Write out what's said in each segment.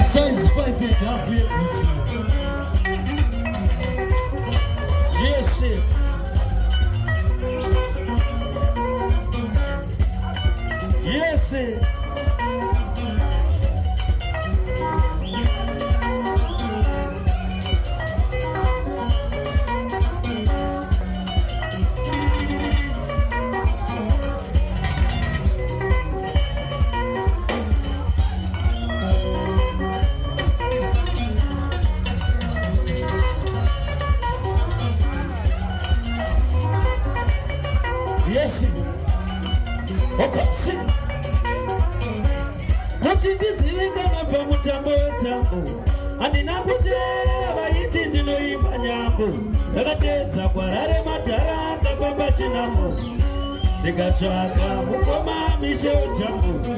Size 5.5 years. Yes, sir. Yes, sir. Yes, okay, see. Kuti ndizivinga mabva mutambo wetambo handina kuteerera vaiti ndinoimba nyambo ndakateedza kwarare madhara akafamba chinambo ndikatsvaka mukoma mishe wejambo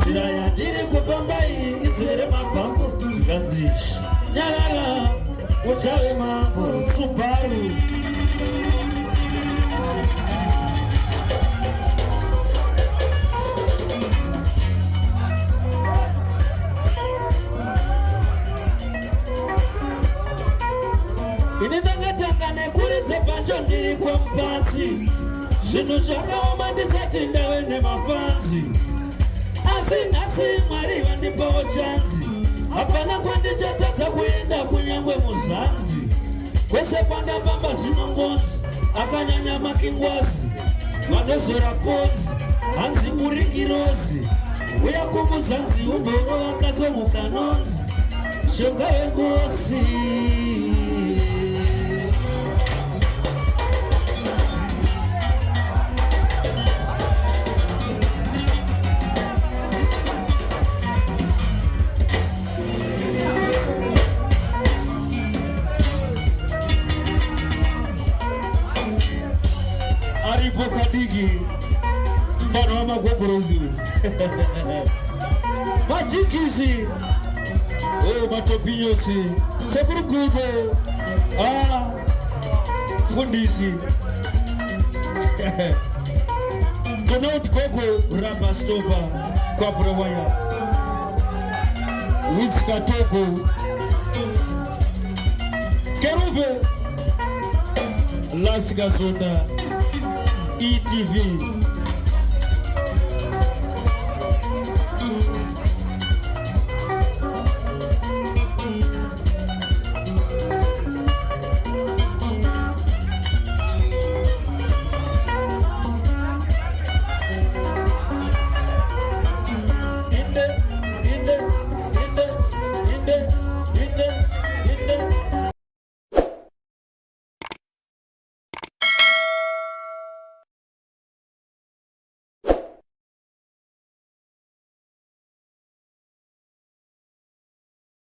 nzira yandiri kufamba iyi izere mabhambo zvikanzi nyarara uchave mambo Subaru. Ini ndakatanga nekuridze pancho ndiri kwamupatsi zvinhu zvakaoma ndisati ndave nemafanzi asi nhasi Mwari vandipawo chanzi hapana kwandichatadza kuenda kunyangwe muzanzi kwese kwandafamba zvinongonzi akanyanya Mark Ngwazi vanozora kodzi hanzi muringirozi uya kumuzanzi umboro akasomuka nonzi shoga wengosi. Kadigi mfano wa magogorozi majikizi matopinyosi seburugubo fundisi tonauti koko ramba stopa kwa brawaya wiska toko keruve lasika zonda ETV